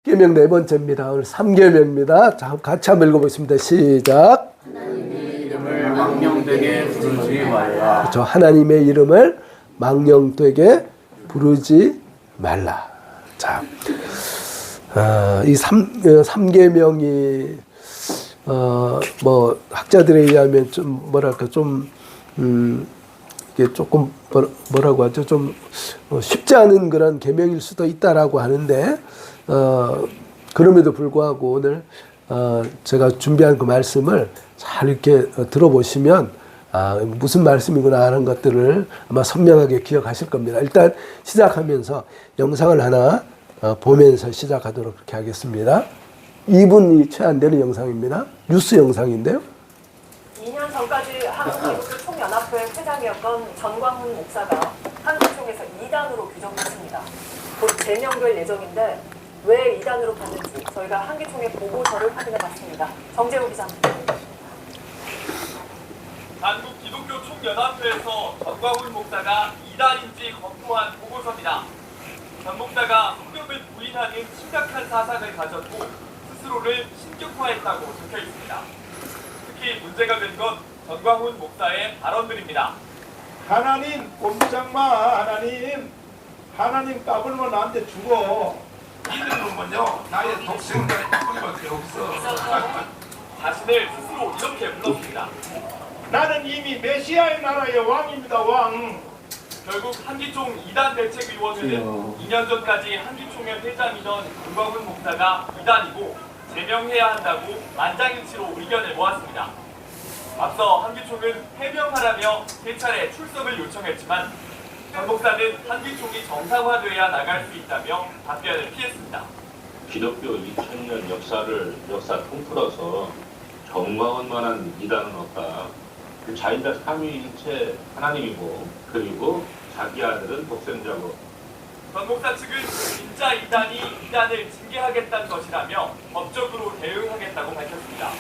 계명 네 번째입니다. 오늘 3계명입니다. 자, 같이 한번 읽어보겠습니다. 시작. 하나님의 이름을 망령되게 부르지 말라. 그렇죠. 하나님의 이름을 망령되게 부르지 말라. 자, 이 3계명이 뭐 학자들에 의하면 좀 뭐랄까 좀 이게 조금 뭐라고 하죠? 좀 쉽지 않은 그런 계명일 수도 있다라고 하는데 그럼에도 불구하고 오늘 제가 준비한 그 말씀을 잘 이렇게 들어보시면 무슨 말씀이구나 하는 것들을 아마 선명하게 기억하실 겁니다. 일단 시작하면서 영상을 하나 보면서 시작하도록 그렇게 하겠습니다. 2분이 채 안 되는 영상입니다. 뉴스 영상인데요. 2년 전까지 한국기독교 총연합회 회장이었던 전광훈 목사가 한국총에서 이단으로 규정됐습니다. 곧 제명될 예정인데 왜 이단으로 갔는지 저희가 한기총의 보고서를 확인해봤습니다. 정재호 기자입니다. 한국기독교총연합회에서 전광훈 목사가 이단인지 검토한 보고서입니다. 전 목사가 흑역을 부인하는 심각한 사상을 가졌고 스스로를 신격화했다고 적혀 있습니다. 특히 문제가 된 건 전광훈 목사의 발언들입니다. 하나님 꼼짝마. 하나님 까불면 나한테 죽어. 이들은요 나의 독생자의 뿐밖에 없어. 자신을 스스로 이렇게 불렀습니다. 나는 이미 메시아의 나라의 왕입니다. 왕. 결국 한기총 2단 대책위원회는 2년 전까지 한기총의 회장이던 전광훈 목사가 이단이고 제명해야 한다고 만장일치로 의견을 모았습니다. 앞서 한기총은 해명하라며 세 차례 출석을 요청했지만 전 목사는 한기총이 정상화돼야 나갈 수 있다며 답변을 피했습니다. 기독교 2000년 역사 통틀어서 정광훈만한 이단은 없다. 그 자기가 삼위일체 하나님이고 그리고 자기 아들은 독생자고. 전 목사 측은 진짜 이단이 이단을 징계하겠다는 것이라며 법적으로 대응하겠다고 밝혔습니다.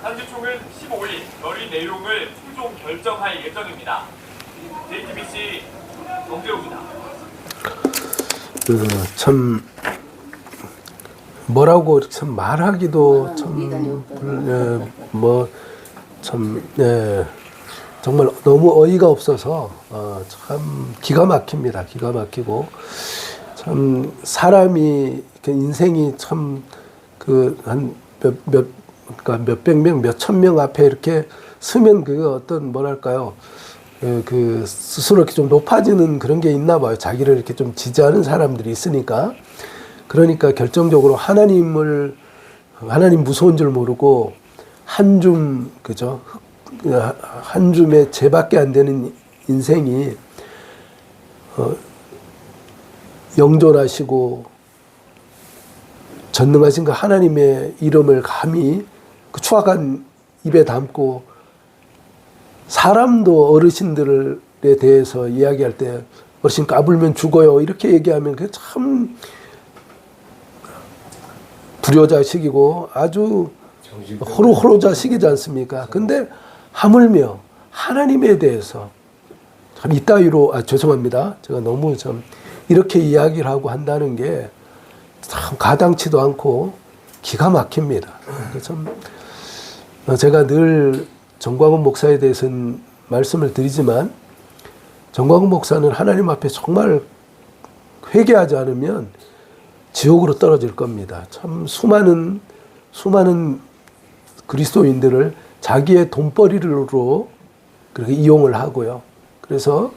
한기총은 15일 결의 내용을 최종 결정할 예정입니다. JTBC 정재호입니다. 참 뭐라고 참 말하기도 정말 너무 어이가 없어서 참 기가 막힙니다. 기가 막히고 참 사람이 인생이 참 그 한 그러니까 몇백 명, 몇천 명 앞에 이렇게 서면 그 어떤 뭐랄까요? 그 스스로 이렇게 좀 높아지는 그런 게 있나 봐요. 자기를 이렇게 좀 지지하는 사람들이 있으니까. 그러니까 결정적으로 하나님 무서운 줄 모르고 한 줌의 죄밖에 안 되는 인생이 영존하시고 전능하신 그 하나님의 이름을 감히 그 추악한 입에 담고 사람도 어르신들에 대해서 이야기할 때 어르신 까불면 죽어요 이렇게 얘기하면 그게 참 불효자식이고 아주 호로자식이지 않습니까? 근데 하물며 하나님에 대해서 참 이따위로 죄송합니다. 제가 너무 참 이렇게 이야기를 하고 한다는 게 참 가당치도 않고 기가 막힙니다. 참 제가 늘 전광훈 목사에 대해서는 말씀을 드리지만 전광훈 목사는 하나님 앞에 정말 회개하지 않으면 지옥으로 떨어질 겁니다. 참 수많은 그리스도인들을 자기의 돈벌이로 그렇게 이용을 하고요. 그래서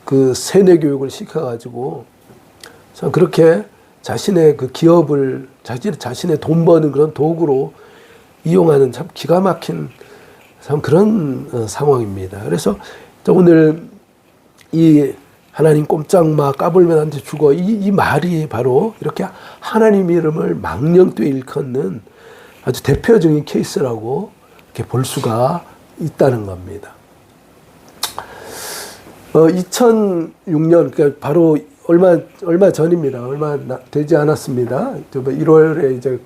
그 세뇌 교육을 시켜가지고 참 그렇게 자신의 그 기업을 자신의 돈 버는 그런 도구로 이용하는 참 기가 막힌 참 그런 상황입니다. 그래서 오늘 이 하나님 꼼짝마 까불면 안 돼 죽어 이 말이 바로 이렇게 하나님 이름을 망령되이 일컫는 아주 대표적인 케이스라고 이렇게 볼 수가 있다는 겁니다. 2006년 그러니까 바로 얼마 전입니다. 얼마 되지 않았습니다. 1월에 이제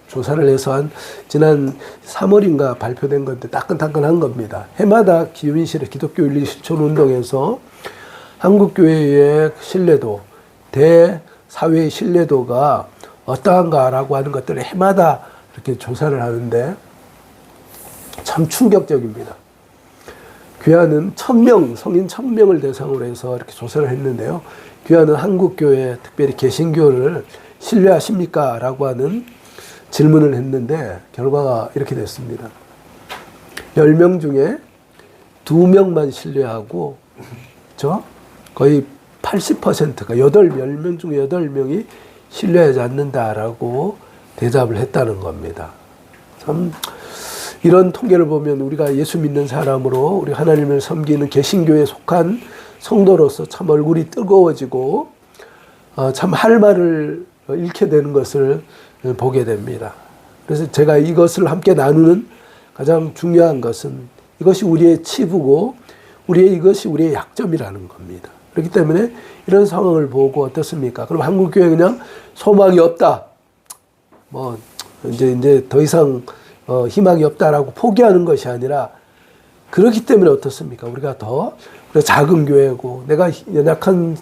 조사를 해서 한 지난 3월인가 발표된 건데 따끈따끈한 겁니다. 해마다 기윤실의 기독교 윤리 실천 운동에서 한국교회의 신뢰도, 사회의 신뢰도가 어떠한가라고 하는 것들을 해마다 이렇게 조사를 하는데 참 충격적입니다. 귀하는 1000명, 성인 1000명을 대상으로 해서 이렇게 조사를 했는데요. 귀하는 한국교회, 특별히 개신교를 신뢰하십니까? 라고 하는 질문을 했는데 결과가 이렇게 됐습니다. 10명 중에 2명만 신뢰하고 거의 80%가 10명 중에 8명이 신뢰하지 않는다라고 대답을 했다는 겁니다. 참 이런 통계를 보면 우리가 예수 믿는 사람으로 우리 하나님을 섬기는 개신교에 속한 성도로서 참 얼굴이 뜨거워지고 참 할 말을 잃게 되는 것을 보게 됩니다. 그래서 제가 이것을 함께 나누는 가장 중요한 것은 이것이 우리의 치부고 이것이 우리의 약점이라는 겁니다. 그렇기 때문에 이런 상황을 보고 어떻습니까? 그럼 한국교회 그냥 소망이 없다. 뭐 이제 더 이상 희망이 없다라고 포기하는 것이 아니라 그렇기 때문에 어떻습니까? 우리가 작은 교회고 내가 연약한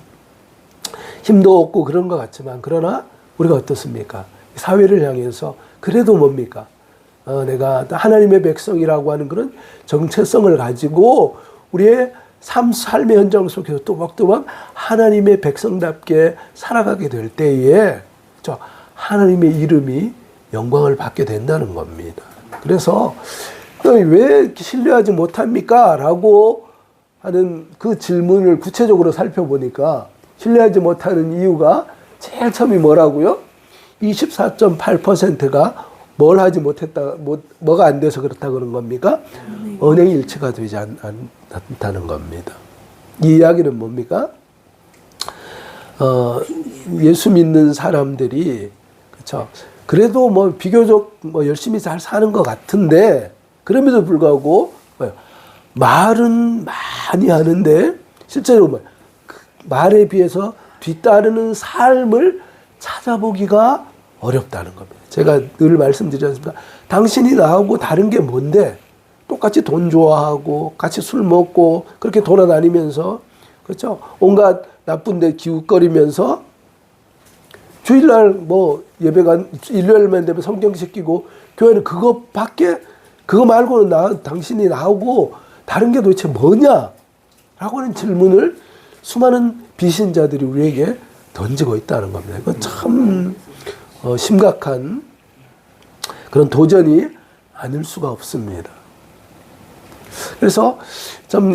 힘도 없고 그런 것 같지만 그러나 우리가 어떻습니까? 사회를 향해서 그래도 뭡니까? 내가 하나님의 백성이라고 하는 그런 정체성을 가지고 우리의 삶의 현장 속에서 또박또박 하나님의 백성답게 살아가게 될 때에 하나님의 이름이 영광을 받게 된다는 겁니다. 그래서 왜 신뢰하지 못합니까? 라고 하는 그 질문을 구체적으로 살펴보니까 신뢰하지 못하는 이유가 제일 처음이 뭐라고요? 24.8%가 뭘 하지 못했다, 뭐가 안 돼서 그렇다 그런 겁니까? 언행 일치가 되지 않다는 겁니다. 이 이야기는 뭡니까? 예수 믿는 사람들이, 그쵸. 그래도 뭐 비교적 열심히 잘 사는 것 같은데, 그럼에도 불구하고, 말은 많이 하는데, 실제로 말에 비해서 뒤따르는 삶을 찾아보기가 어렵다는 겁니다. 제가 늘 말씀드리지 않습니까? 당신이 나하고 다른 게 뭔데? 똑같이 돈 좋아하고 같이 술 먹고 그렇게 돌아다니면서 그렇죠? 온갖 나쁜 데 기웃거리면서 주일날 예배가 일요일만 되면 성경 시키고 교회는 그거 말고는 당신이 나하고 다른 게 도대체 뭐냐? 라고 하는 질문을 수많은 비신자들이 우리에게 던지고 있다는 겁니다. 이건 참 심각한 그런 도전이 아닐 수가 없습니다. 그래서 참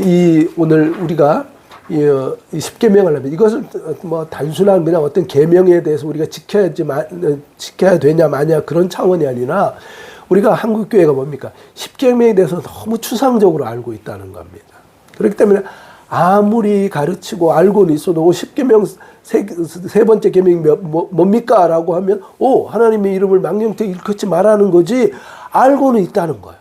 오늘 우리가 이 10계명을 하면 이것을 단순한 그냥 어떤 계명에 대해서 우리가 지켜야 되냐 마냐 그런 차원이 아니라 우리가 한국교회가 뭡니까? 10계명에 대해서 너무 추상적으로 알고 있다는 겁니다. 그렇기 때문에 아무리 가르치고 알고는 있어도 10계명 세 번째 계명이 뭡니까? 라고 하면 하나님의 이름을 망령되게 일컫지 말라는 거지 알고는 있다는 거예요.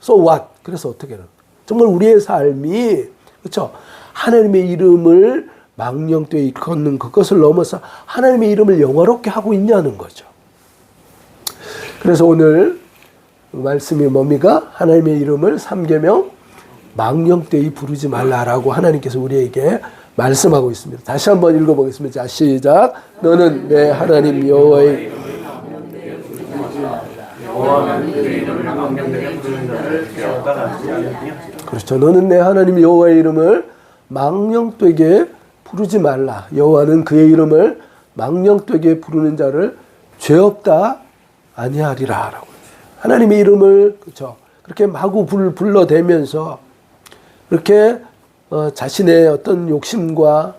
So what? 그래서 어떻게 해요? 정말 우리의 삶이 그렇죠? 하나님의 이름을 망령되게 일컫는 그것을 넘어서 하나님의 이름을 영화롭게 하고 있냐는 거죠. 그래서 오늘 말씀이 뭡니까? 하나님의 이름을 3계명 망령되이 부르지 말라라고 하나님께서 우리에게 말씀하고 있습니다. 다시 한번 읽어보겠습니다. 자, 시작. 너는 내 하나님 여호와의 그렇죠. 너는 내 하나님 여호와의 이름을 망령되게 부르지 말라. 여호와는 그의 이름을 망령되게 부르는 자를 죄 없다 아니하리라라고. 하나님의 이름을 그렇죠. 그렇게 마구 불러대면서 그렇게 자신의 어떤 욕심과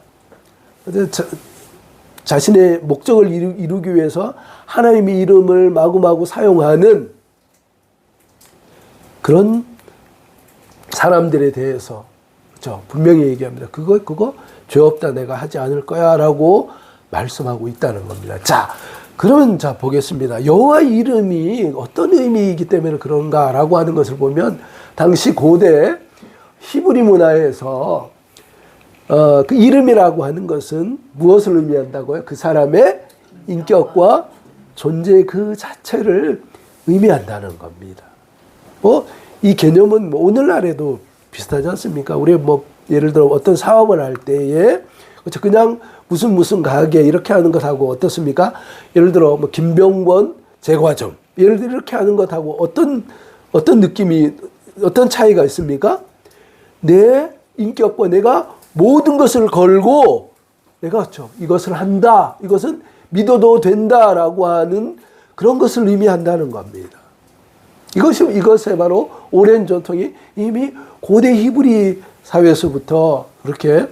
자신의 목적을 이루기 위해서 하나님의 이름을 마구마구 사용하는 그런 사람들에 대해서 그렇죠? 분명히 얘기합니다. 그거 죄 없다 내가 하지 않을 거야라고 말씀하고 있다는 겁니다. 자, 그러면 보겠습니다. 여호와의 이름이 어떤 의미이기 때문에 그런가라고 하는 것을 보면 당시 고대 히브리 문화에서 그 이름이라고 하는 것은 무엇을 의미한다고요? 그 사람의 인격과 존재 그 자체를 의미한다는 겁니다. 이 개념은 오늘날에도 비슷하지 않습니까? 우리 예를 들어 어떤 사업을 할 때에 그냥 무슨 가게 이렇게 하는 것하고 어떻습니까? 예를 들어 뭐 김병권 제과점 예를 들어 이렇게 하는 것하고 어떤 느낌이 어떤 차이가 있습니까? 내 인격과 내가 모든 것을 걸고 내가 이것을 한다. 이것은 믿어도 된다라고 하는 그런 것을 의미한다는 겁니다. 이것에 바로 오랜 전통이 이미 고대 히브리 사회에서부터 그렇게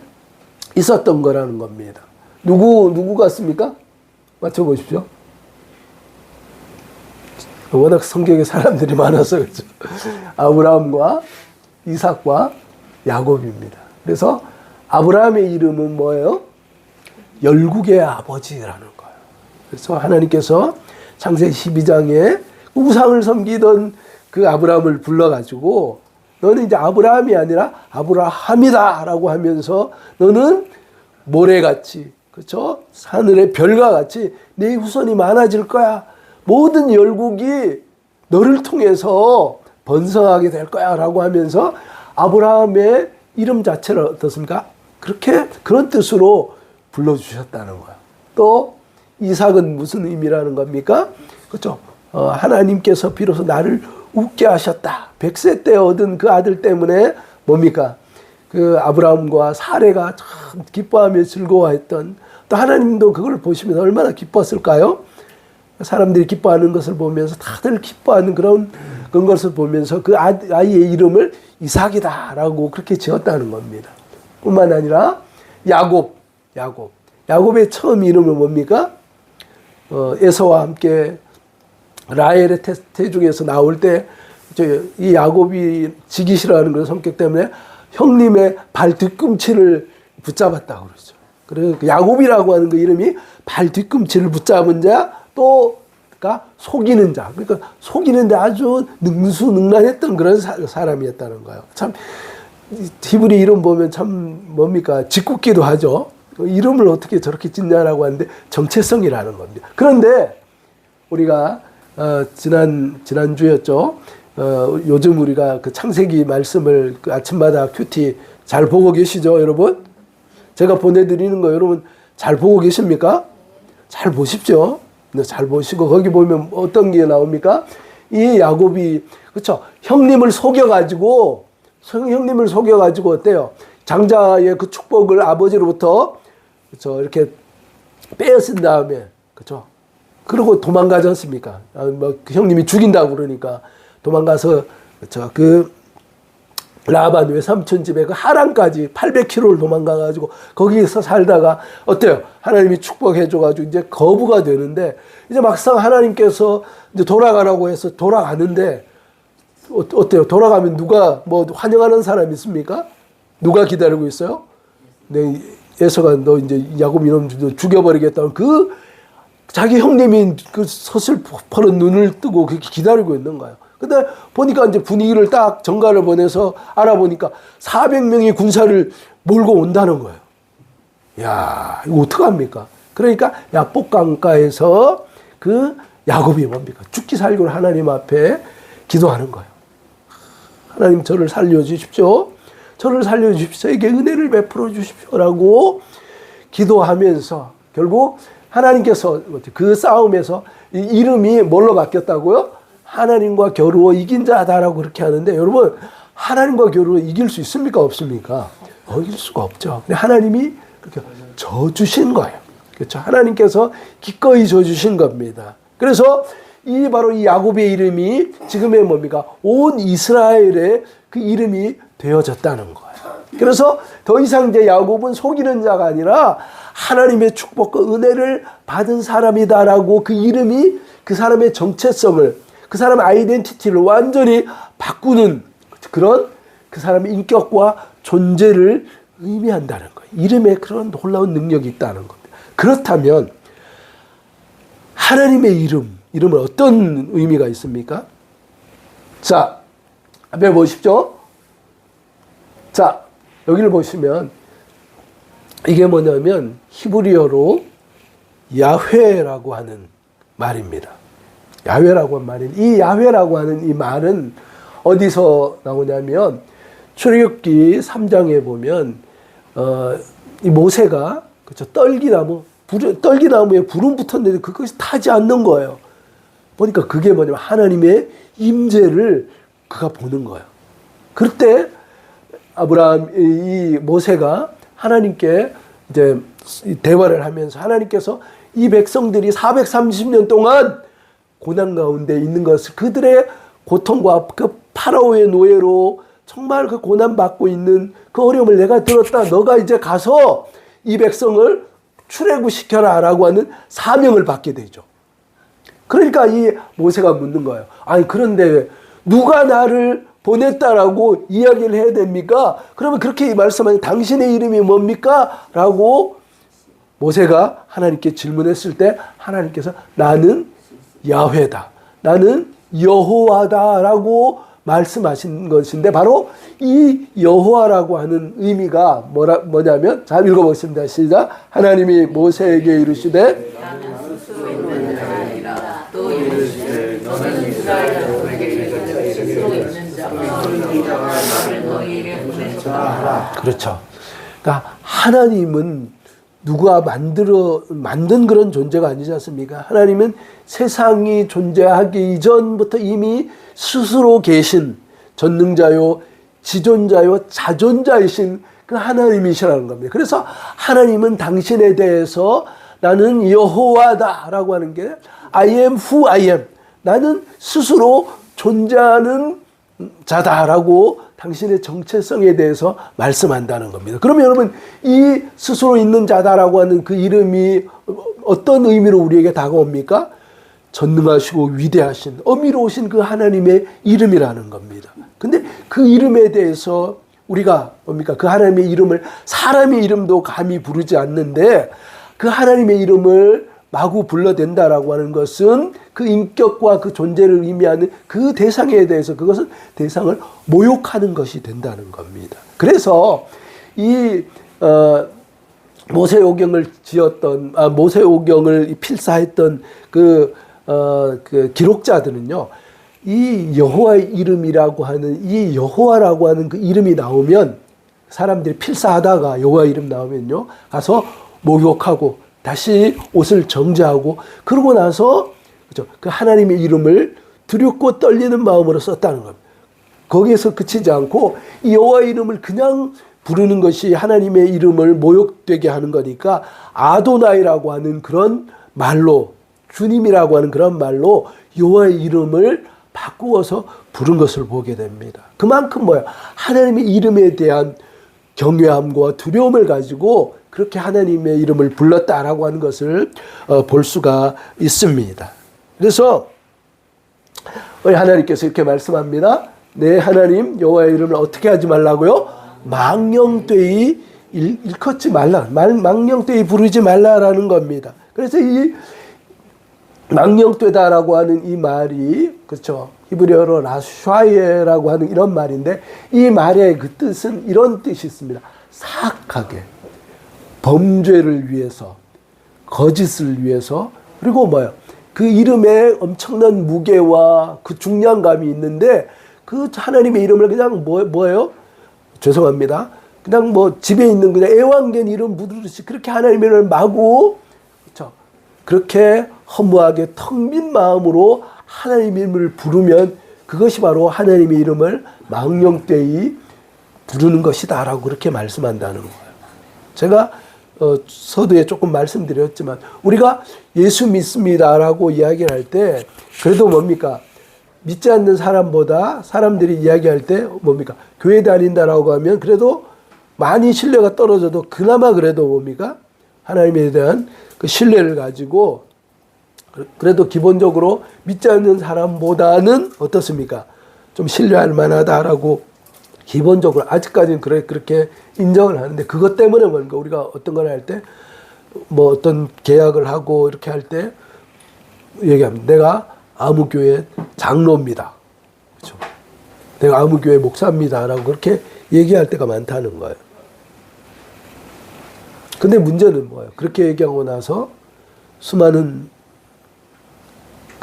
있었던 거라는 겁니다. 누구 같습니까? 맞춰보십시오. 워낙 성경에 사람들이 많아서 그렇죠. 아브라함과 이삭과 야곱입니다. 그래서 아브라함의 이름은 뭐예요? 열국의 아버지라는 거예요. 그래서 하나님께서 창세기 12장에 우상을 섬기던 그 아브라함을 불러가지고 너는 이제 아브라함이 아니라 아브라함이다 라고 하면서 너는 모래같이 그렇죠? 하늘의 별과 같이 내 후손이 많아질 거야. 모든 열국이 너를 통해서 번성하게 될 거야 라고 하면서 아브라함의 이름 자체를 어떻습니까? 그런 뜻으로 불러주셨다는 거예요. 또 이삭은 무슨 의미라는 겁니까? 그렇죠? 하나님께서 비로소 나를 웃게 하셨다. 100세 때 얻은 그 아들 때문에 뭡니까? 그 아브라함과 사레가 참 기뻐하며 즐거워했던 또 하나님도 그걸 보시면서 얼마나 기뻤을까요? 사람들이 기뻐하는 것을 보면서 다들 기뻐하는 그런 것을 보면서 그 아이의 이름을 이삭이다라고 그렇게 지었다는 겁니다. 뿐만 아니라 야곱의 처음 이름은 뭡니까? 에서와 함께 라헬의 태중에서 나올 때 이 야곱이 지기 싫어하는 그런 성격 때문에 형님의 발 뒤꿈치를 붙잡았다고 그러죠. 그래서 야곱이라고 하는 그 이름이 발 뒤꿈치를 붙잡은 자, 또 그러니까 속이는 자. 그러니까 속이는데 아주 능수능란했던 그런 사람이었다는 거예요. 참 히브리 이름 보면 참 뭡니까? 짓궂기도 하죠. 이름을 어떻게 저렇게 짓냐라고 하는데 정체성이라는 겁니다. 그런데 우리가 지난주였죠. 요즘 우리가 그 창세기 말씀을 그 아침마다 큐티 잘 보고 계시죠, 여러분? 제가 보내드리는 거 여러분 잘 보고 계십니까? 잘 보십시오. 잘 보시고 거기 보면 어떤 게 나옵니까? 이 야곱이 그렇죠. 형님을 속여가지고 어때요? 장자의 그 축복을 아버지로부터 그렇죠. 이렇게 빼앗은 다음에 그렇죠. 그리고 도망가지 않습니까? 뭐 그 형님이 죽인다고 그러니까 도망가서 그렇죠. 그 라반 외삼촌 집에 그 하란까지 800km를 도망가가지고 거기서 살다가 어때요? 하나님이 축복해줘가지고 이제 거부가 되는데 이제 막상 하나님께서 이제 돌아가라고 해서 돌아가는데 어때요? 돌아가면 누가 뭐 환영하는 사람 있습니까? 누가 기다리고 있어요? 네, 에서가 너 이제 야곱 이놈 죽여버리겠다는 그 자기 형님이 그 서슬퍼런 눈을 뜨고 그렇게 기다리고 있는 거예요. 근데 보니까 이제 분위기를 딱 전가를 보내서 알아보니까 400명의 군사를 몰고 온다는 거예요. 야, 이거 어떡합니까? 그러니까 야복강가에서 그 야곱이 뭡니까? 죽기 살기를 하나님 앞에 기도하는 거예요. 하나님 저를 살려주십시오. 저를 살려주십시오. 저에게 은혜를 베풀어 주십시오라고 기도하면서 결국 하나님께서 그 싸움에서 이 이름이 뭘로 바뀌었다고요? 하나님과 겨루어 이긴 자다라고 그렇게 하는데 여러분 하나님과 겨루어 이길 수 있습니까? 없습니까? 이길 수가 없죠. 근데 하나님이 그렇게 져주신 거예요. 그렇죠? 하나님께서 기꺼이 져주신 겁니다. 그래서 바로 이 야곱의 이름이 지금의 뭡니까? 온 이스라엘의 그 이름이 되어졌다는 거예요. 그래서 더 이상 이제 야곱은 속이는 자가 아니라 하나님의 축복과 은혜를 받은 사람이다라고 그 이름이 그 사람의 정체성을 그 사람의 아이덴티티를 완전히 바꾸는 그런 그 사람의 인격과 존재를 의미한다는 거예요. 이름에 그런 놀라운 능력이 있다는 겁니다. 그렇다면 하나님의 이름은 어떤 의미가 있습니까? 자, 앞에 보십시오. 자, 여기를 보시면 이게 뭐냐면 히브리어로 야훼라고 하는 말입니다. 야훼라고 하는 말입니다. 이 야훼라고 하는 이 말은 어디서 나오냐면 출애굽기 3장에 보면 이 모세가 그렇죠. 떨기나무에 불은 붙었는데 그것이 타지 않는 거예요. 보니까 그게 뭐냐면 하나님의 임재를 그가 보는 거예요. 그때 이 모세가 하나님께 이제 대화를 하면서 하나님께서 이 백성들이 430년 동안 고난 가운데 있는 것을 그들의 고통과 그 파라오의 노예로 정말 그 고난받고 있는 그 어려움을 내가 들었다. 너가 이제 가서 이 백성을 출애굽시켜라 라고 하는 사명을 받게 되죠. 그러니까 이 모세가 묻는 거예요. 아니 그런데 누가 나를 보냈다라고 이야기를 해야 됩니까? 그러면 그렇게 말씀하니 당신의 이름이 뭡니까? 라고 모세가 하나님께 질문했을 때 하나님께서 나는 야훼다. 나는 여호와다 라고 말씀하신 것인데 바로 이 여호와라고 하는 의미가 뭐냐면 잘 읽어보겠습니다. 시작. 하나님이 모세에게 이르시되 나는 스스로 있는 자가 아니라 또 이르시되 너는 이스라엘에게 이르시되 스스로 있는 자가 나를 너희에게 보냈다 하라. 그렇죠. 그러니까 하나님은 누가 만든 그런 존재가 아니지 않습니까? 하나님은 세상이 존재하기 이전부터 이미 스스로 계신 전능자요, 지존자요, 자존자이신 그 하나님이시라는 겁니다. 그래서 하나님은 당신에 대해서 나는 여호와다라고 하는 게 I am who I am. 나는 스스로 존재하는 자다라고 당신의 정체성에 대해서 말씀한다는 겁니다. 그러면 여러분 이 스스로 있는 자다라고 하는 그 이름이 어떤 의미로 우리에게 다가옵니까? 전능하시고 위대하신 어미로우신 그 하나님의 이름이라는 겁니다. 근데 그 이름에 대해서 우리가 뭡니까? 그 하나님의 이름을 사람의 이름도 감히 부르지 않는데 그 하나님의 이름을 마구 불러댄다라고 하는 것은 그 인격과 그 존재를 의미하는 그 대상에 대해서 그것은 대상을 모욕하는 것이 된다는 겁니다. 그래서 이 모세오경을 모세오경을 필사했던 그 기록자들은요, 이 여호와의 이름이라고 하는 이 여호와라고 하는 그 이름이 나오면 사람들이 필사하다가 여호와 이름 나오면요 가서 목욕하고 다시 옷을 정제하고 그러고 나서 그렇죠? 그 하나님의 이름을 두렵고 떨리는 마음으로 썼다는 겁니다. 거기에서 그치지 않고 이 여호와의 이름을 그냥 부르는 것이 하나님의 이름을 모욕되게 하는 거니까 아도나이라고 하는 그런 말로 주님이라고 하는 그런 말로 여호와의 이름을 바꾸어서 부른 것을 보게 됩니다. 그만큼 뭐야? 하나님의 이름에 대한 경외함과 두려움을 가지고 그렇게 하나님의 이름을 불렀다라고 하는 것을 볼 수가 있습니다. 그래서 우리 하나님께서 이렇게 말씀합니다. 내 하나님 여호와의 이름을 어떻게 하지 말라고요? 망령되이 일컫지 말라. 망령되이 부르지 말라라는 겁니다. 그래서 이 망령되다라고 하는 이 말이 그렇죠. 히브리어로 라슈아예라고 하는 이런 말인데 이 말의 그 뜻은 이런 뜻이 있습니다. 사악하게, 범죄를 위해서, 거짓을 위해서, 그리고 뭐요? 그 이름에 엄청난 무게와 그 중량감이 있는데 그 하나님의 이름을 그냥 뭐예요? 죄송합니다. 그냥 뭐 집에 있는 그냥 애완견 이름 부르듯이 그렇게 하나님의 이름을 마구 그렇죠? 그렇게 허무하게 텅 빈 마음으로 하나님의 이름을 부르면 그것이 바로 하나님의 이름을 망령되이 부르는 것이다 라고 그렇게 말씀한다는 거예요. 제가 서두에 조금 말씀드렸지만 우리가 예수 믿습니다라고 이야기를 할 때 그래도 뭡니까? 믿지 않는 사람보다 사람들이 이야기할 때 뭡니까? 교회 다닌다라고 하면 그래도 많이 신뢰가 떨어져도 그나마 그래도 뭡니까? 하나님에 대한 그 신뢰를 가지고 그래도 기본적으로 믿지 않는 사람보다는 어떻습니까? 좀 신뢰할 만하다라고 기본적으로 아직까지는 그렇게 인정을 하는데 그것 때문에 뭔가 우리가 어떤 걸 할 때 뭐 어떤 계약을 하고 이렇게 할 때 얘기합니다. 내가 아무 교회 장로입니다. 그렇죠? 내가 아무 교회 목사입니다라고 그렇게 얘기할 때가 많다는 거예요. 근데 문제는 뭐예요? 그렇게 얘기하고 나서 수많은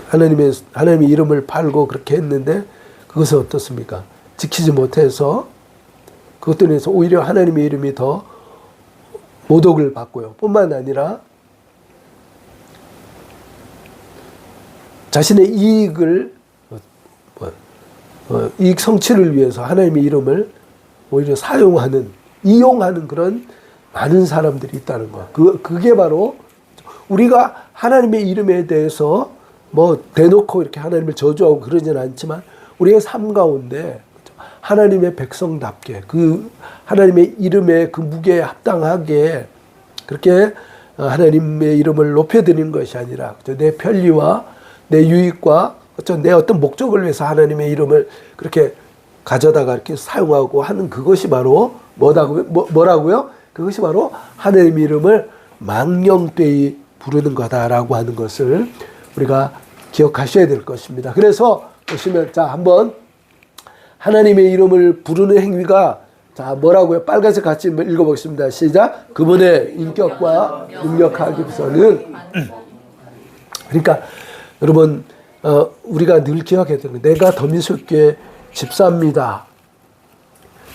하나님의 이름을 팔고 그렇게 했는데 그것은 어떻습니까? 지키지 못해서 그것들로 인해서 오히려 하나님의 이름이 더 모독을 받고요. 뿐만 아니라 자신의 이익을 이익 성취를 위해서 하나님의 이름을 오히려 이용하는 그런 많은 사람들이 있다는 거야. 그게 바로 우리가 하나님의 이름에 대해서 뭐 대놓고 이렇게 하나님을 저주하고 그러지는 않지만 우리의 삶 가운데 하나님의 백성답게 그 하나님의 이름의 그 무게에 합당하게 그렇게 하나님의 이름을 높여드리는 것이 아니라 내 편리와 내 유익과 내 어떤 목적을 위해서 하나님의 이름을 그렇게 가져다가 이렇게 사용하고 하는 그것이 바로 뭐라고요? 그것이 바로 하나님의 이름을 망령되이 부르는 거다라고 하는 것을 우리가 기억하셔야 될 것입니다. 그래서 보시면 자 한번 하나님의 이름을 부르는 행위가 자 뭐라고요? 빨간색 같이 읽어보겠습니다. 시작. 그분의 인격과 능력하기로서는 그러니까 여러분 우리가 늘 기억해야 되는 내가 더민숙교회 집사입니다.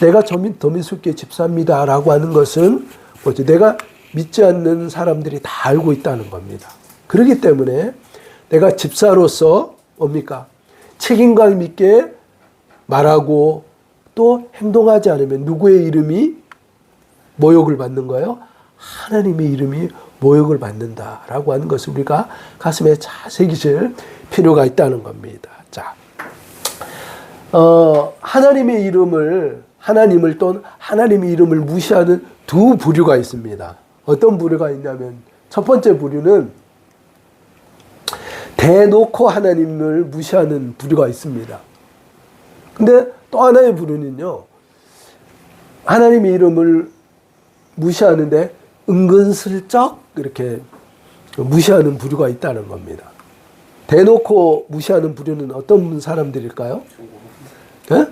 내가 더민숙교회 집사입니다라고 하는 것은 뭐죠? 내가 믿지 않는 사람들이 다 알고 있다는 겁니다. 그렇기 때문에 내가 집사로서 뭡니까? 책임감 있게 말하고 또 행동하지 않으면 누구의 이름이 모욕을 받는 거예요? 하나님의 이름이 모욕을 받는다라고 하는 것을 우리가 가슴에 잘 새기실 필요가 있다는 겁니다. 자, 하나님의 이름을 무시하는 두 부류가 있습니다. 어떤 부류가 있냐면 첫 번째 부류는 대놓고 하나님을 무시하는 부류가 있습니다. 근데 또 하나의 부류는요, 하나님의 이름을 무시하는데 은근슬쩍 이렇게 무시하는 부류가 있다는 겁니다. 대놓고 무시하는 부류는 어떤 사람들일까요? 네?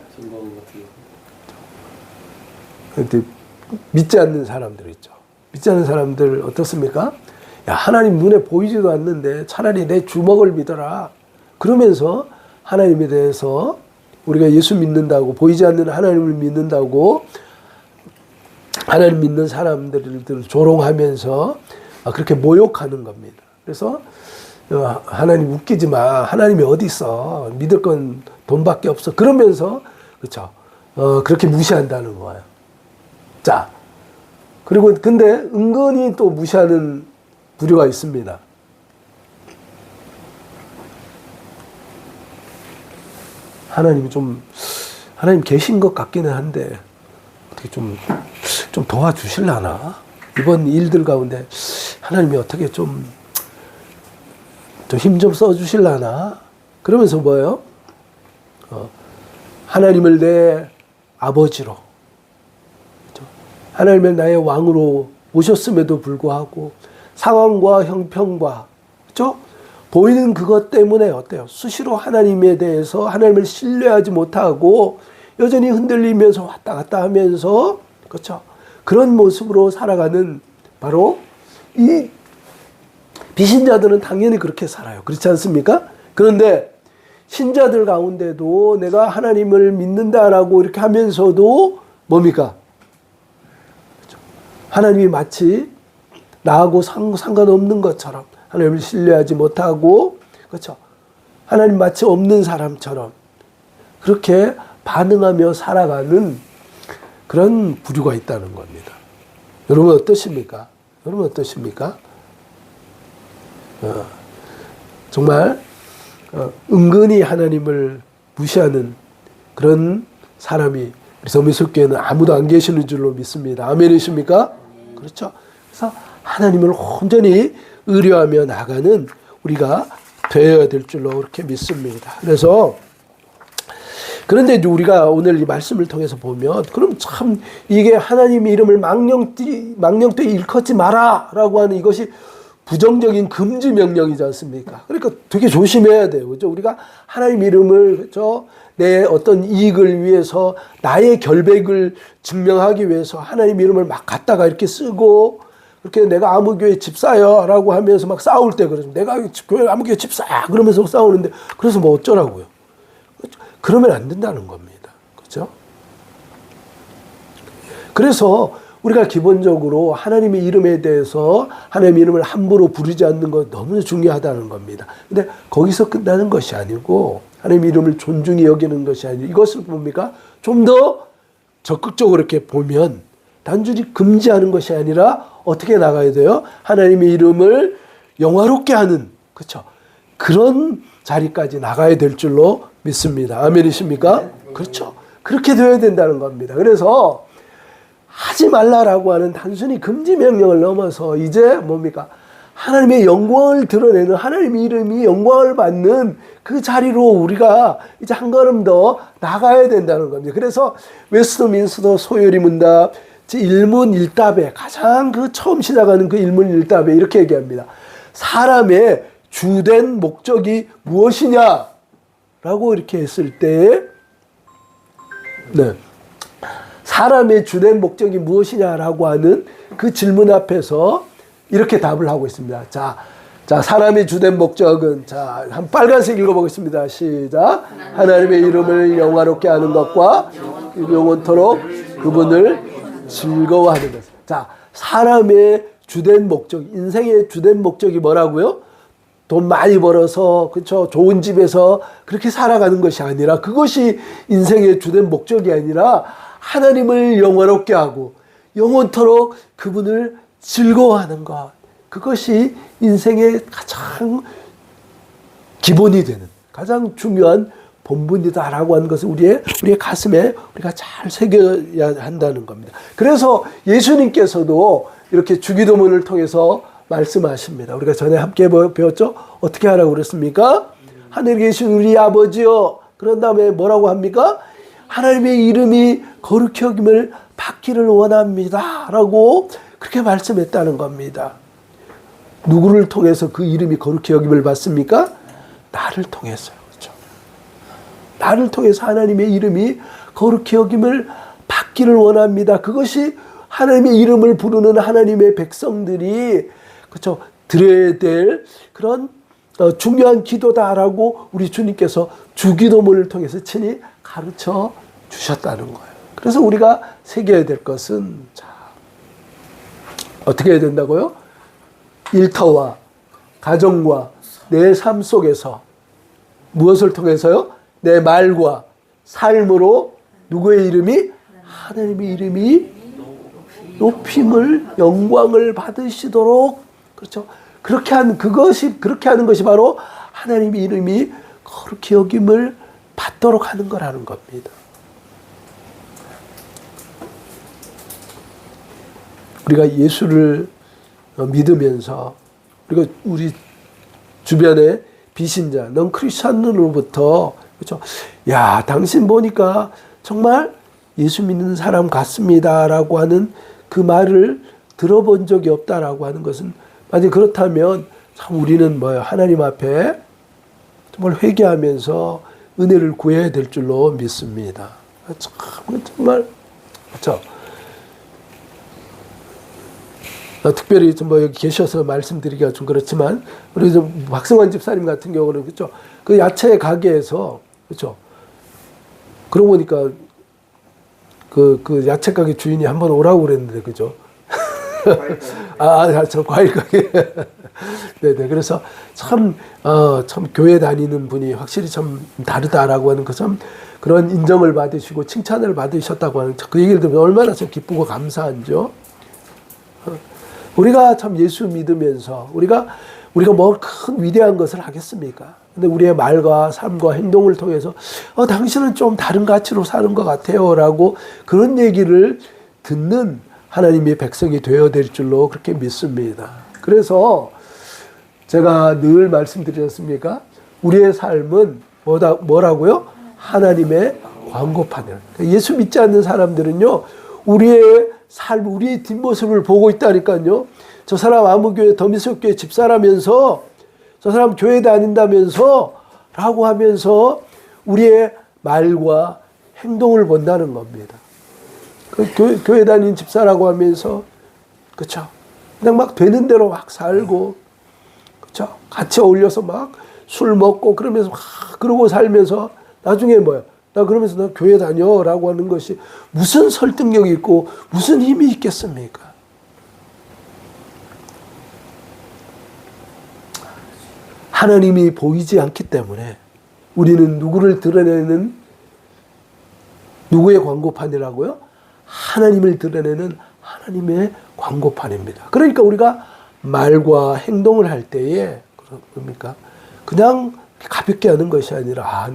믿지 않는 사람들 있죠. 믿지 않는 사람들 어떻습니까? 야, 하나님 눈에 보이지도 않는데 차라리 내 주먹을 믿어라. 그러면서 하나님에 대해서 우리가 예수 믿는다고 보이지 않는 하나님을 믿는다고 하나님 믿는 사람들을 조롱하면서 그렇게 모욕하는 겁니다. 그래서 하나님 웃기지 마. 하나님이 어디 있어? 믿을 건 돈밖에 없어. 그러면서 그렇죠. 그렇게 무시한다는 거예요. 자, 그리고 근데 은근히 또 무시하는 부류가 있습니다. 하나님 계신 것 같기는 한데 어떻게 좀 도와주실라나? 이번 일들 가운데 하나님이 어떻게 좀 힘 좀 써주실라나? 그러면서 뭐예요? 하나님을 내 아버지로, 하나님을 나의 왕으로 모셨음에도 불구하고 상황과 형편과, 그렇죠? 보이는 그것 때문에 어때요? 수시로 하나님에 대해서 하나님을 신뢰하지 못하고 여전히 흔들리면서 왔다 갔다 하면서, 그렇죠? 그런 모습으로 살아가는 바로 이 비신자들은 당연히 그렇게 살아요. 그렇지 않습니까? 그런데 신자들 가운데도 내가 하나님을 믿는다라고 이렇게 하면서도 뭡니까? 하나님이 마치 나하고 상관없는 것처럼 하나님을 신뢰하지 못하고, 그렇죠? 하나님 마치 없는 사람처럼 그렇게 반응하며 살아가는 그런 부류가 있다는 겁니다. 여러분 어떠십니까? 여러분 어떠십니까? 정말 은근히 하나님을 무시하는 그런 사람이 우리 더민숙교회는 아무도 안 계시는 줄로 믿습니다. 아멘이십니까? 그렇죠? 그래서 하나님을 온전히 의뢰하며 나가는 우리가 되어야 될 줄로 그렇게 믿습니다. 그런데 이제 우리가 오늘 이 말씀을 통해서 보면 그럼 참 이게 하나님의 이름을 망령되이 일컫지 마라 라고 하는 이것이 부정적인 금지 명령이지 않습니까? 그러니까 되게 조심해야 돼요. 그죠? 우리가 하나님 이름을, 그죠? 내 어떤 이익을 위해서 나의 결백을 증명하기 위해서 하나님 이름을 막 갖다가 이렇게 쓰고, 그렇게 내가 아무 교회 집사야 라고 하면서 막 싸울 때 그러죠. 내가 교회 아무 교회 집사야 그러면서 싸우는데, 그래서 뭐 어쩌라고요? 그러면 안 된다는 겁니다. 그죠? 그래서 우리가 기본적으로 하나님의 이름에 대해서 하나님의 이름을 함부로 부르지 않는 것 너무 중요하다는 겁니다. 근데 거기서 끝나는 것이 아니고 하나님의 이름을 존중히 여기는 것이 아니고 이것을 뭡니까? 좀 더 적극적으로 이렇게 보면 단순히 금지하는 것이 아니라 어떻게 나가야 돼요? 하나님의 이름을 영화롭게 하는, 그렇죠? 그런 자리까지 나가야 될 줄로 믿습니다. 아멘이십니까? 그렇죠. 그렇게 되어야 된다는 겁니다. 그래서 하지 말라라고 하는 단순히 금지 명령을 넘어서 이제 뭡니까? 하나님의 영광을 드러내는, 하나님의 이름이 영광을 받는 그 자리로 우리가 이제 한 걸음 더 나가야 된다는 겁니다. 그래서 웨스트민스터 소요리 문답 제1문1답에 가장 그 처음 시작하는 그 1문1답에 이렇게 얘기합니다. 사람의 주된 목적이 무엇이냐? 라고 이렇게 했을 때, 네. 사람의 주된 목적이 무엇이냐라고 하는 그 질문 앞에서 이렇게 답을 하고 있습니다. 자, 사람의 주된 목적은, 자, 한 빨간색 읽어보겠습니다. 시작. 하나님의 이름을 영화롭게 하는 것과 영원토록 그분을 즐거워하는 것. 자, 사람의 주된 목적, 인생의 주된 목적이 뭐라고요? 돈 많이 벌어서, 그렇죠? 좋은 집에서 그렇게 살아가는 것이 아니라, 그것이 인생의 주된 목적이 아니라 하나님을 영화롭게 하고 영원토록 그분을 즐거워하는 것. 그것이 인생의 가장 기본이 되는, 가장 중요한 본분이다라고 하는 것을 우리의 가슴에 우리가 잘 새겨야 한다는 겁니다. 그래서 예수님께서도 이렇게 주기도문을 통해서 말씀하십니다. 우리가 전에 함께 배웠죠? 어떻게 하라고 그랬습니까? 하늘에 계신 우리 아버지여. 그런 다음에 뭐라고 합니까? 하나님의 이름이 거룩히 여김을 받기를 원합니다. 라고 그렇게 말씀했다는 겁니다. 누구를 통해서 그 이름이 거룩히 여김을 받습니까? 나를 통해서요. 그렇죠? 나를 통해서 하나님의 이름이 거룩히 여김을 받기를 원합니다. 그것이 하나님의 이름을 부르는 하나님의 백성들이, 그렇죠, 드려야 될 그런 중요한 기도다라고 우리 주님께서 주기도문을 통해서 친히 가르쳐 주셨다는 거예요. 그래서 우리가 새겨야 될 것은, 자, 어떻게 해야 된다고요? 일터와 가정과 내 삶 속에서 무엇을 통해서요? 내 말과 삶으로 누구의 이름이? 하나님의 이름이 높임을, 영광을 받으시도록, 그렇죠? 그렇게 하는 것이 바로 하나님의 이름이 거룩히 여김을 받도록 하는 거라는 겁니다. 우리가 예수를 믿으면서, 그리고 우리 주변에 비신자, 넌 크리스찬으로부터, 그렇죠? 야, 당신 보니까 정말 예수 믿는 사람 같습니다라고 하는 그 말을 들어본 적이 없다라고 하는 것은, 만약 그렇다면 참 우리는 뭐예요? 하나님 앞에 정말 회개하면서 은혜를 구해야 될 줄로 믿습니다. 참 정말, 그렇죠? 특별히 좀 여기 계셔서 말씀드리기가 좀 그렇지만, 우리 좀 박승환 집사님 같은 경우는, 그렇죠, 그 야채 가게에서, 그렇죠, 그러고 보니까 그 야채 가게 주인이 한번 오라고 그랬는데, 그죠? 저 과일 가게. 네네. 그래서 참 교회 다니는 분이 확실히 참 다르다라고 하는 그 참 그런 인정을 받으시고 칭찬을 받으셨다고 하는 그 얘기를 들으면 얼마나 참 기쁘고 감사한죠. 우리가 참 예수 믿으면서 우리가 뭐 큰 위대한 것을 하겠습니까? 근데 우리의 말과 삶과 행동을 통해서 당신은 좀 다른 가치로 사는 것 같아요 라고 그런 얘기를 듣는 하나님의 백성이 되어야 될 줄로 그렇게 믿습니다. 그래서 제가 늘 말씀드렸습니까? 우리의 삶은 뭐라고요? 하나님의 광고판이에요. 예수 믿지 않는 사람들은요, 우리의 삶, 우리의 뒷모습을 보고 있다니까요. 저 사람 아무교회 더미석교회 집사라면서, 저 사람 교회 다닌다면서 라고 하면서 우리의 말과 행동을 본다는 겁니다. 그 교회 다니는 집사라고 하면서, 그쵸, 그냥 막 되는 대로 막 살고, 그쵸, 같이 어울려서 막 술 먹고 그러면서 막 그러고 살면서 나중에 뭐야? 나 그러면서 나 교회 다녀라고 하는 것이 무슨 설득력이 있고 무슨 힘이 있겠습니까? 하나님이 보이지 않기 때문에 우리는 누구를 드러내는 누구의 광고판이라고요? 하나님을 드러내는 하나님의 광고판입니다. 그러니까 우리가 말과 행동을 할 때에 그럽니까? 그냥 가볍게 하는 것이 아니라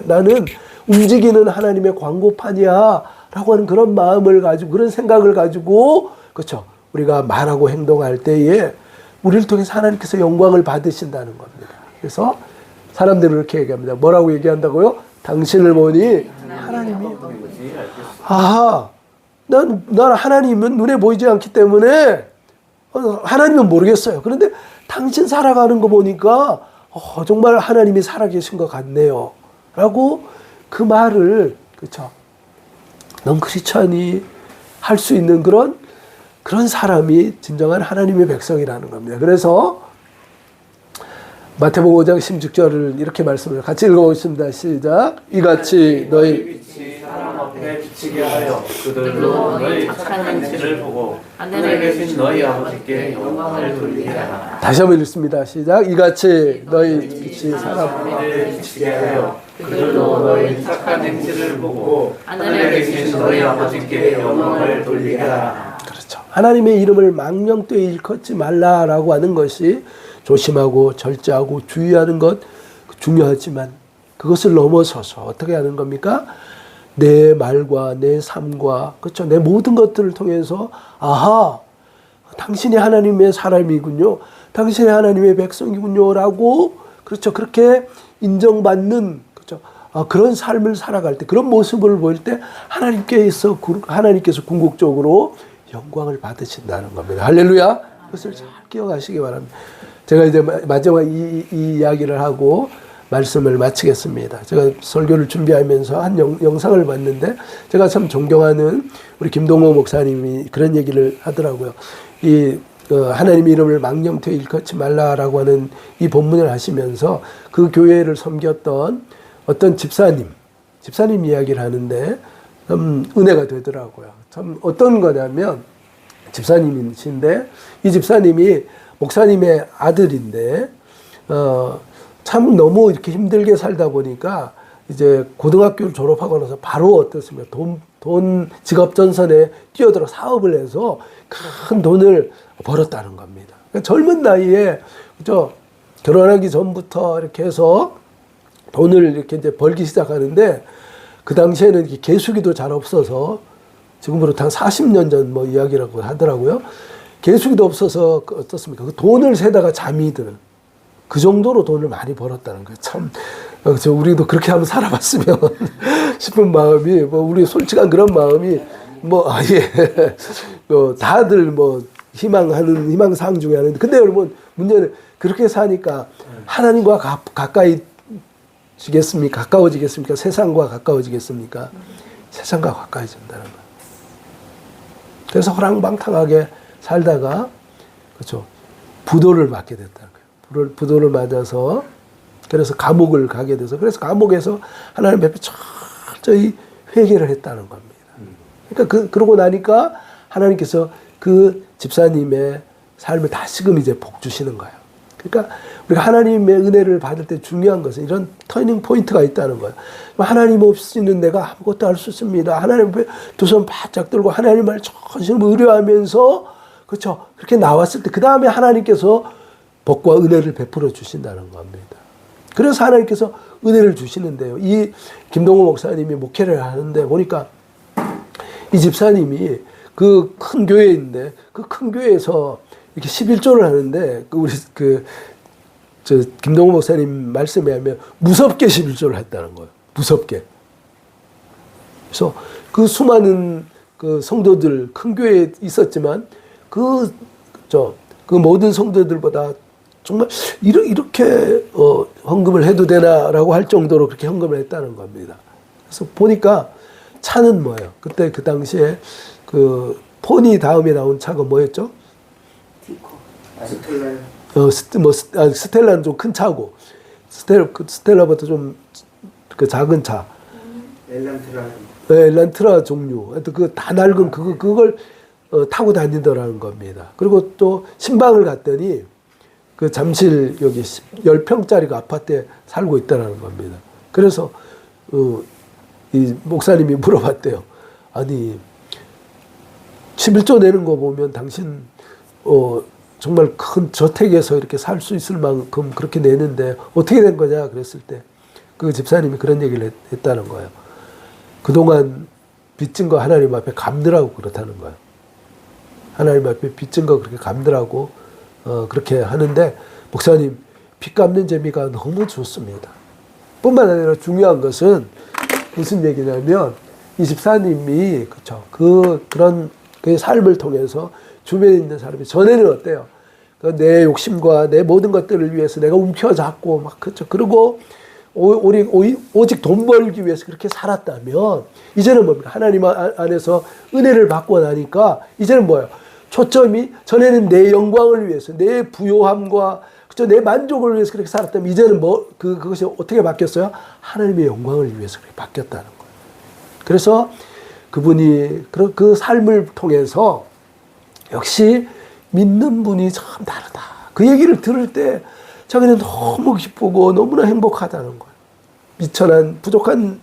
나는 움직이는 하나님의 광고판이야 라고 하는 그런 마음을 가지고 그런 생각을 가지고 그렇죠. 우리가 말하고 행동할 때에 우리를 통해서 하나님께서 영광을 받으신다는 겁니다. 그래서 사람들은 이렇게 얘기합니다. 뭐라고 얘기한다고요? 당신을 보니 하나님이 난 하나님은 눈에 보이지 않기 때문에 하나님은 모르겠어요. 그런데 당신 살아가는 거 보니까 정말 하나님이 살아계신 것 같네요. 라고 그 말을 그렇죠. 넌 크리스찬이 할 수 있는 그런 사람이 진정한 하나님의 백성이라는 겁니다. 그래서 마태복음 5장 16절을 이렇게 말씀을 같이 읽어보겠습니다. 시작. 이같이 너희 빛이 사람 앞에 비치게 하여 그들로 너희 착한 행실을 보고 하늘에 계신 너희 아버지께 영광을 돌리게 하라. 다시 한번 읽습니다. 시작. 이같이 너희 빛이 사람 앞에 비치게 하여 그들로 너희 착한 행실을 보고 하늘에 계신 너희 아버지께 영광을 돌리게 하라. 그렇죠. 하나님의 이름을 망령되이 일컫지 말라라고 하는 것이 조심하고 절제하고 주의하는 것 중요하지만 그것을 넘어서서 어떻게 하는 겁니까? 내 말과 내 삶과 그렇죠. 내 모든 것들을 통해서 당신이 하나님의 사람이군요. 당신이 하나님의 백성이군요라고 그렇죠. 그렇게 인정받는 그렇죠. 그런 삶을 살아갈 때 그런 모습을 보일 때 하나님께서 궁극적으로 영광을 받으신다는 겁니다. 할렐루야. 그것을 잘 기억하시기 바랍니다. 제가 이제 마지막 이 이야기를 하고 말씀을 마치겠습니다. 제가 설교를 준비하면서 한 영상을 봤는데 제가 참 존경하는 우리 김동호 목사님이 그런 얘기를 하더라고요. 하나님의 이름을 망령되이 일컫지 말라라고 하는 이 본문을 하시면서 그 교회를 섬겼던 어떤 집사님 이야기를 하는데 참 은혜가 되더라고요. 참 어떤 거냐면 집사님이신데 이 집사님이 목사님의 아들인데 참 너무 이렇게 힘들게 살다 보니까 이제 고등학교를 졸업하고 나서 바로 어떻습니까? 돈 직업 전선에 뛰어들어 사업을 해서 큰 돈을 벌었다는 겁니다. 그러니까 젊은 나이에 그죠? 결혼하기 전부터 이렇게 해서 돈을 이렇게 이제 벌기 시작하는데 그 당시에는 이렇게 개수기도 잘 없어서 지금으로부터 한 40년 전 뭐 이야기라고 하더라고요. 개수기도 없어서 어떻습니까? 그 돈을 세다가 잠이 드는 그 정도로 돈을 많이 벌었다는 거예요. 참, 우리도 그렇게 한번 살아봤으면 싶은 마음이, 우리 솔직한 그런 마음이, 다들 희망하는, 희망사항 중에 하나인데, 근데 여러분, 문제는 그렇게 사니까 하나님과 가까워지겠습니까? 세상과 가까워지겠습니까? 세상과 가까워진다는 거예요. 그래서 호랑방탕하게 살다가, 그렇죠. 부도를 맞게 됐다는 거예요. 부도를 맞아서, 그래서 감옥을 가게 돼서, 그래서 감옥에서 하나님 앞에 철저히 회개를 했다는 겁니다. 그러니까 그러고 나니까 하나님께서 그 집사님의 삶을 다시금 이제 복 주시는 거예요. 그러니까 우리가 하나님의 은혜를 받을 때 중요한 것은 이런 터닝 포인트가 있다는 거예요. 하나님 없이는 내가 아무것도 할 수 없습니다. 하나님 앞에 두 손 바짝 들고 하나님을 전심 의뢰하면서 그렇죠. 그렇게 나왔을 때 그 다음에 하나님께서 복과 은혜를 베풀어 주신다는 겁니다. 그래서 하나님께서 은혜를 주시는데요. 이 김동호 목사님이 목회를 하는데 보니까 이 집사님이 그 큰 교회인데 그 큰 교회에서 이렇게 11조를 하는데 김동호 목사님 말씀에 하면 무섭게 11조를 했다는 거예요. 무섭게. 그래서 그 수많은 그 성도들 큰 교회에 있었지만 그 모든 성도들보다 정말 이렇게 헌금을 해도 되나라고 할 정도로 그렇게 헌금을 했다는 겁니다. 그래서 보니까 차는 뭐예요? 그때 그 당시에 그 포니 다음에 나온 차가 뭐였죠? 스텔라는 좀 큰 차고 스텔라부터 좀 그 작은 차. 엘란트라 종류. 하여튼 그 다 낡은 그걸 타고 다니더라는 겁니다. 그리고 또 신방을 갔더니 그 잠실 여기 10평짜리 아파트에 살고 있다라는 겁니다. 그래서 이 목사님이 물어봤대요. 아니 11조 내는 거 보면 당신 정말 큰 저택에서 이렇게 살 수 있을 만큼 그렇게 내는데 어떻게 된 거냐 그랬을 때 그 집사님이 그런 얘기를 했다는 거예요. 그동안 빚진 거 하나님 앞에 갚느라고 그렇다는 거예요. 하나님 앞에 빚진 거 그렇게 갚느라고 그렇게 하는데 목사님 빚 갚는 재미가 너무 좋습니다. 뿐만 아니라 중요한 것은 무슨 얘기냐면 이 집사님이 그쵸 그런 그 삶을 통해서 주변에 있는 사람이 전에는 어때요? 내 욕심과 내 모든 것들을 위해서 내가 움켜잡고 막 그쵸 그리고 오직 돈 벌기 위해서 그렇게 살았다면 이제는 뭡니까? 하나님 안에서 은혜를 받고 나니까 이제는 뭐예요? 초점이 전에는 내 영광을 위해서 내 부요함과 그쵸 내 만족을 위해서 그렇게 살았다면 이제는 그것이 어떻게 바뀌었어요? 하나님의 영광을 위해서 그렇게 바뀌었다는 거예요. 그래서 그분이 그 삶을 통해서 역시 믿는 분이 참 다르다. 그 얘기를 들을 때 자기는 너무 기쁘고 너무나 행복하다는 거예요. 미천한 부족한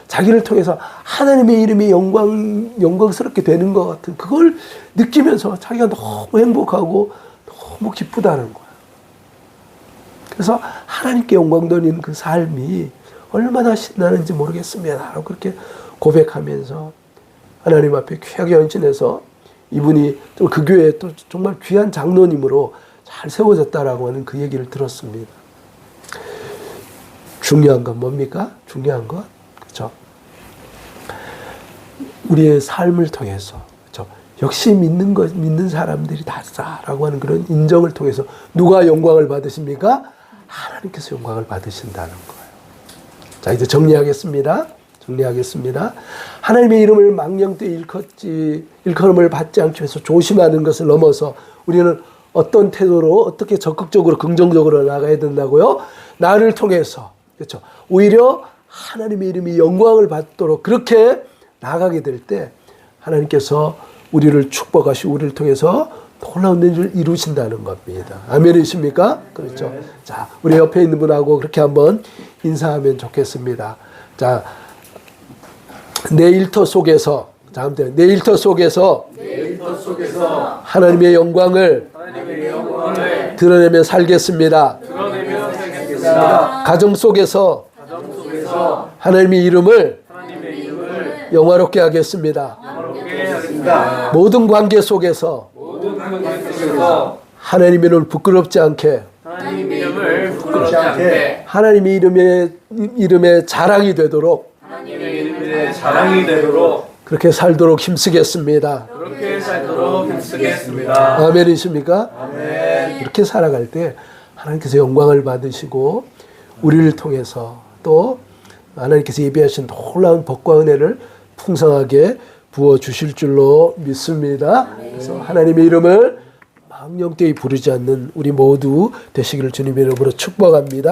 자기를 통해서 하나님의 이름이 영광스럽게 되는 것 같은 그걸 느끼면서 자기가 너무 행복하고 너무 기쁘다는 거예요. 그래서 하나님께 영광 돌리는 그 삶이 얼마나 신나는지 모르겠습니다. 라고 그렇게 고백하면서 하나님 앞에 귀하게 헌신해서 이분이 또 그 교회에 또 정말 귀한 장로님으로 잘 세워졌다라고 하는 그 얘기를 들었습니다. 중요한 건 뭡니까? 중요한 건 그렇죠. 우리의 삶을 통해서 그렇죠. 역시 믿는 사람들이 다르다라고 하는 그런 인정을 통해서 누가 영광을 받으십니까? 하나님께서 영광을 받으신다는 거예요. 자, 이제 정리하겠습니다. 하나님의 이름을 망령되이 일컬음을 받지 않기 위해서 조심하는 것을 넘어서 우리는 어떤 태도로 어떻게 적극적으로 긍정적으로 나가야 된다고요? 나를 통해서 그렇죠. 오히려 하나님의 이름이 영광을 받도록 그렇게 나가게 될 때 하나님께서 우리를 축복하시고 우리를 통해서 놀라운 일을 이루신다는 겁니다. 아멘이십니까? 그렇죠. 자, 우리 옆에 있는 분하고 그렇게 한번 인사하면 좋겠습니다. 자, 내 일터 속에서 내 일터 속에서 하나님의 영광을 드러내며 살겠습니다. 가정 속에서 하나님의 이름을 영화롭게 하겠습니다. 모든 관계 속에서 하나님의 이름을 부끄럽지 않게 하나님의 이름의 자랑이 되도록 그렇게 살도록 힘쓰겠습니다. 아멘이십니까? 아멘. 이렇게 살아갈 때 하나님께서 영광을 받으시고 우리를 통해서 또 하나님께서 예비하신 놀라운 복과 은혜를 풍성하게 부어주실 줄로 믿습니다. 그래서 하나님의 이름을 망령되이 부르지 않는 우리 모두 되시기를 주님의 이름으로 축복합니다.